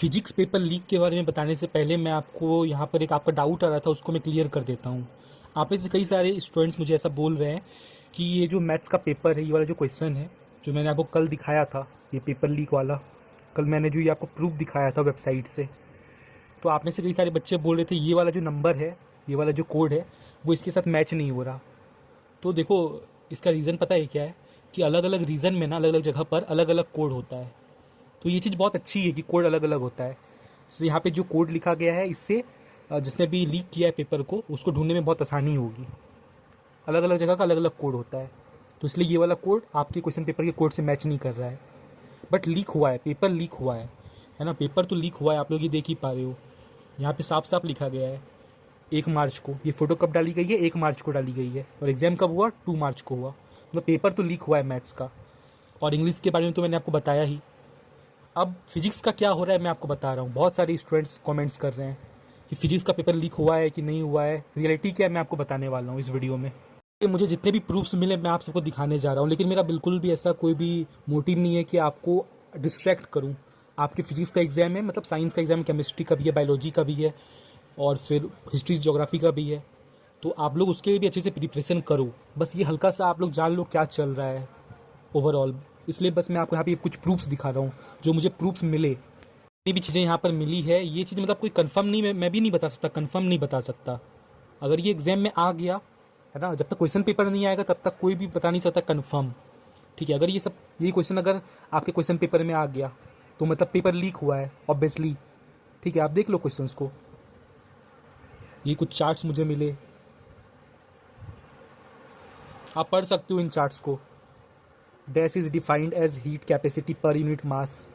Physics paper leak के बारे में बताने से पहले मैं आपको यहाँ पर एक आपका डाउट आ रहा था उसको मैं क्लियर कर देता हूँ। आप में से कई सारे स्टूडेंट्स मुझे ऐसा बोल रहे हैं कि ये जो मैथ्स का पेपर है, ये वाला जो क्वेश्चन है जो मैंने आपको कल दिखाया था, ये पेपर लीक वाला, कल मैंने जो ये आपको प्रूफ दिखाया था वेबसाइट से, तो आप में से कई सारे बच्चे बोल रहे थे ये वाला जो नंबर है, ये वाला जो कोड है, वो इसके साथ मैच नहीं हो रहा। तो देखो, इसका रीज़न पता है क्या है कि अलग अलग रीज़न में ना, अलग अलग जगह पर अलग अलग कोड होता है। तो ये चीज़ बहुत अच्छी है कि कोड अलग अलग होता है। जैसे यहाँ पे जो कोड लिखा गया है, इससे जिसने भी लीक किया है पेपर को, उसको ढूंढने में बहुत आसानी होगी। अलग अलग जगह का अलग अलग कोड होता है, तो इसलिए ये वाला कोड आपके क्वेश्चन पेपर के कोड से मैच नहीं कर रहा है। बट लीक हुआ है, पेपर लीक हुआ है ना। पेपर तो लीक हुआ है, आप लोग ये देख ही पा रहे हो। यहाँ पे साफ साफ लिखा गया है 1 मार्च को। ये फ़ोटो कब डाली गई है? 1 मार्च को डाली गई है। और एग्ज़ाम कब हुआ? 2 मार्च को हुआ। मतलब पेपर तो लीक हुआ है मैथ्स का। और इंग्लिश के बारे में तो मैंने आपको बताया ही। अब फिजिक्स का क्या हो रहा है मैं आपको बता रहा हूँ। बहुत सारे स्टूडेंट्स कमेंट्स कर रहे हैं कि फिजिक्स का पेपर लीक हुआ है कि नहीं हुआ है। रियलिटी क्या है मैं आपको बताने वाला हूँ इस वीडियो में। ये मुझे जितने भी प्रूफ्स मिले मैं आप सबको दिखाने जा रहा हूँ, लेकिन मेरा बिल्कुल भी ऐसा कोई भी मोटिव नहीं है कि आपको डिस्ट्रैक्ट करूँ। आपके फिजिक्स का एग्ज़ाम है, मतलब साइंस का एग्ज़ाम है, केमिस्ट्री का भी है, बायोलॉजी का भी है, और फिर हिस्ट्री ज्योग्राफी का भी है। तो आप लोग उसके लिए भी अच्छे से प्रिपरेशन करो। बस ये हल्का सा आप लोग जान लो क्या चल रहा है ओवरऑल। इसलिए बस मैं आपको यहाँ पे कुछ प्रूफ्स दिखा रहा हूँ, जो मुझे प्रूफ्स मिले। जितनी भी चीज़ें यहाँ पर मिली है, ये चीज़ मतलब कोई कंफर्म नहीं, मैं भी नहीं बता सकता, कंफर्म नहीं बता सकता। अगर ये एग्ज़ाम में आ गया है ना, जब तक क्वेश्चन पेपर नहीं आएगा तब तक कोई भी बता नहीं सकता कंफर्म। ठीक है, अगर ये क्वेश्चन अगर आपके क्वेश्चन पेपर में आ गया तो मतलब पेपर लीक हुआ है ऑब्वियसली। ठीक है, आप देख लो क्वेश्चंस को। ये कुछ चार्ट्स मुझे मिले, आप पढ़ सकते हो इन चार्ट्स को। Dash is defined as heat capacity per unit mass.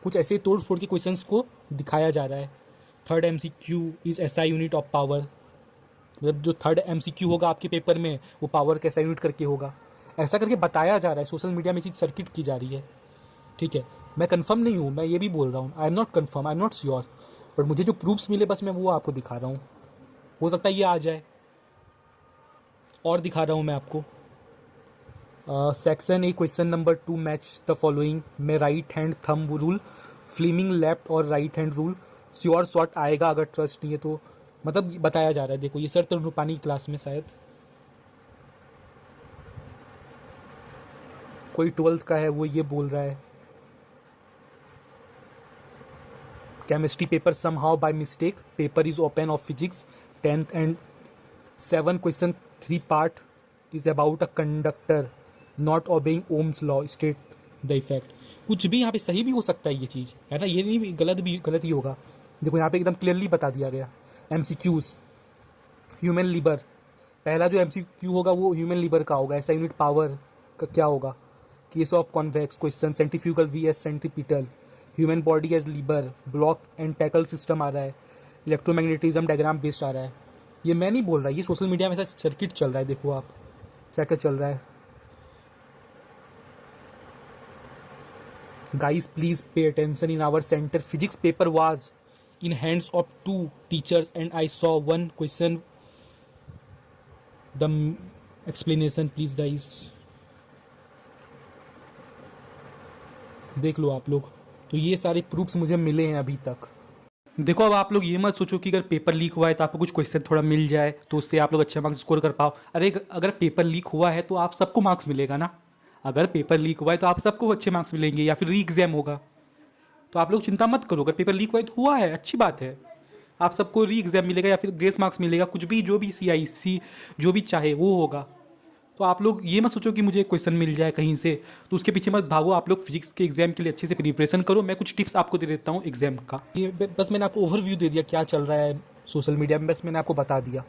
कुछ ऐसे तोड़ फोड़ के क्वेश्चंस को दिखाया जा रहा है। Third MCQ is SI unit of power. मतलब जो थर्ड MCQ होगा आपके पेपर में, वो पावर का SI यूनिट करके होगा। ऐसा करके बताया जा रहा है, सोशल मीडिया में चीज़ सर्किट की जा रही है। ठीक है, मैं कंफर्म नहीं हूँ, मैं ये भी बोल रहा हूँ, I am not confirm, I am not sure. But मुझे जो प्रूफ्स मिले बस मैं वो आपको दिखा रहा हूँ। हो सकता है ये आ जाए। और दिखा रहा हूँ मैं आपको। Section A question number 2 match the following में right hand thumb rule, Fleming left और right hand rule, sure shot आएगा अगर ट्रस्ट नहीं है तो। मतलब बताया जा रहा है, देखो ये सर तरुण रूपानी की क्लास में शायद कोई 12th का है, वो ये बोल रहा है chemistry paper somehow by mistake paper is open of physics 10th and 7 question 3 part is about a conductor not obeying Ohm's law state the effect. कुछ भी यहाँ पे सही भी हो सकता है ये चीज़, है ना, ये नहीं गलत ही होगा। देखो यहाँ पे एकदम क्लियरली बता दिया गया। MCQs ह्यूमन लीवर, पहला जो MCQ होगा वो ह्यूमन लीवर का होगा। ऐसा यूनिट पावर का क्या होगा? Case of convex question centrifugal VS centripetal, human body as lever, block and tackle system आ रहा है, इलेक्ट्रोमैग्नेटिज्म डायग्राम बेस्ड आ रहा है। ये मैं नहीं बोल रहा, ये सोशल मीडिया में ऐसा सर्किट चल रहा है। देखो आप क्या क्या चल रहा है। Guys, please pay attention. In our center, physics paper was in hands of 2 teachers and I saw one question. The explanation, please, guys. देख लो आप लोग। तो ये सारे प्रूफ्स मुझे मिले हैं अभी तक। देखो, अब आप लोग ये मत सोचो कि अगर पेपर लीक हुआ है तो आपको कुछ क्वेश्चन थोड़ा मिल जाए तो उससे आप लोग अच्छे मार्क्स स्कोर कर पाओ। अरे अगर पेपर लीक हुआ है तो आप सबको मार्क्स मिलेगा ना। अगर पेपर लीक हुआ है तो आप सबको अच्छे मार्क्स मिलेंगे, या फिर री एग्जाम होगा। तो आप लोग चिंता मत करो, अगर पेपर लीक हुआ है तो हुआ है, अच्छी बात है। आप सबको री एग्जाम मिलेगा या फिर ग्रेस मार्क्स मिलेगा, कुछ भी, जो भी CIC जो भी चाहे वो होगा। तो आप लोग ये मत सोचो कि मुझे क्वेश्चन मिल जाए कहीं से, तो उसके पीछे मत भागो। आप लोग फिजिक्स के एग्जाम के लिए अच्छे से प्रिपरेशन करो। मैं कुछ टिप्स आपको दे देता हूँ एग्जाम का। ये बस मैंने आपको ओवरव्यू दे दिया क्या चल रहा है सोशल मीडिया में, बस मैंने आपको बता दिया।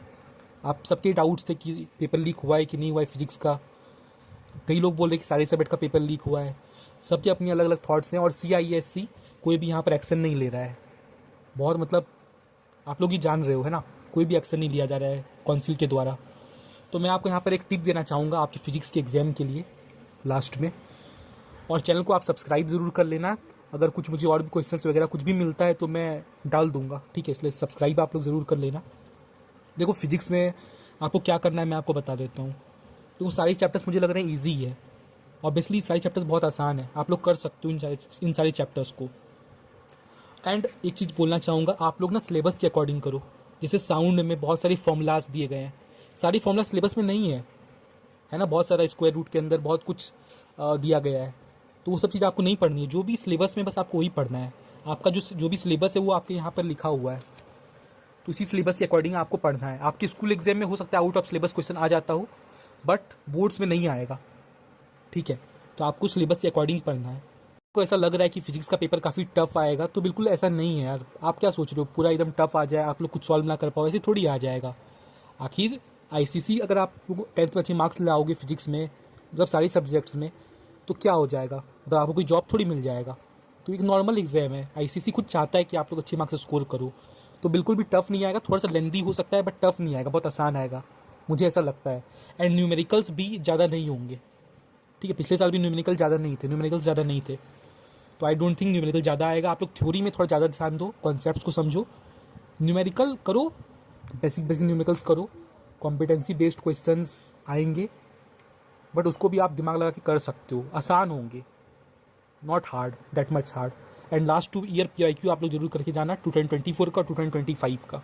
आप सबके डाउट्स थे कि पेपर लीक हुआ है कि नहीं हुआ है फिजिक्स का। कई लोग बोल रहे कि सारे सब्जेक्ट का पेपर लीक हुआ है। सबके अपनी अलग अलग थॉट्स हैं, और CISC कोई भी यहाँ पर एक्शन नहीं ले रहा है। बहुत मतलब आप लोग ही जान रहे हो, है ना, कोई भी एक्शन नहीं लिया जा रहा है काउंसिल के द्वारा। तो मैं आपको यहाँ पर एक टिप देना चाहूँगा आपके फिजिक्स के एग्ज़ाम के लिए लास्ट में। और चैनल को आप सब्सक्राइब ज़रूर कर लेना। अगर कुछ मुझे और भी क्वेश्चंस वगैरह कुछ भी मिलता है तो मैं डाल दूँगा, ठीक है, इसलिए सब्सक्राइब आप लोग ज़रूर कर लेना। देखो, फिजिक्स में आपको क्या करना है मैं आपको बता देता हूँ। तो वो सारे चैप्टर्स मुझे लग रहे हैं ईजी है। ऑब्वियसली सारे चैप्टर्स बहुत आसान है, आप लोग कर सकते हो इन सारे चैप्टर्स को। एंड एक चीज़ बोलना चाहूँगा, आप लोग ना सिलेबस के अकॉर्डिंग करो। जैसे साउंड में बहुत सारी फॉर्मूलाज दिए गए हैं, सारी फॉर्मूला सिलेबस में नहीं है ना, बहुत सारा स्क्वायर रूट के अंदर बहुत कुछ दिया गया है, तो वो सब चीज़ आपको नहीं पढ़नी है। जो भी सिलेबस में बस आपको वही पढ़ना है। आपका जो भी सिलेबस है वो आपके यहाँ पर लिखा हुआ है, तो इसी सिलेबस के अकॉर्डिंग आपको पढ़ना है। आपके स्कूल एग्जाम में हो सकता है आउट ऑफ सिलेबस क्वेश्चन आ जाता हो, बट बोर्ड्स में नहीं आएगा, ठीक है। तो आपको सिलेबस के अकॉर्डिंग पढ़ना है। आपको ऐसा लग रहा है कि फिजिक्स का पेपर काफ़ी टफ आएगा, तो बिल्कुल ऐसा नहीं है यार। आप क्या सोच रहे हो पूरा एकदम टफ आ जाए, आप लोग कुछ सॉल्व ना कर पाओ, ऐसे थोड़ी आ जाएगा। आखिर आईसीसी अगर आप 10th में अच्छे मार्क्स लाओगे फिजिक्स में, मतलब सारी सब्जेक्ट्स में, तो क्या हो जाएगा, मतलब आपको कोई जॉब थोड़ी मिल जाएगा। तो एक नॉर्मल एग्जाम है, आईसीसी खुद चाहता है कि आप लोग अच्छे मार्क्स स्कोर करो। तो बिल्कुल भी टफ नहीं आएगा, थोड़ा सा लेंदी हो सकता है बट टफ नहीं आएगा, बहुत आसान आएगा, मुझे ऐसा लगता है। एंड न्यूमेरिकल्स भी ज़्यादा नहीं होंगे, ठीक है। पिछले साल भी न्यूमेरिकल ज़्यादा नहीं थे, न्यूमेरिकल्स ज़्यादा नहीं थे, तो आई डोंट थिंक न्यूमेरिकल ज़्यादा आएगा। आप लोग थ्योरी में थोड़ा ज़्यादा ध्यान दो, कॉन्सेप्ट्स को समझो, न्यूमेरिकल करो, बेसिक बेसिक न्यूमेरिकल्स करो, कॉम्पिटेंसी बेस्ड क्वेश्चंस आएंगे, बट उसको भी आप दिमाग लगा के कर सकते हो, आसान होंगे, not hard, that much hard. And last 2 year PIQ आप लोग जरूर करके जाना, 2024 का, 2025 का।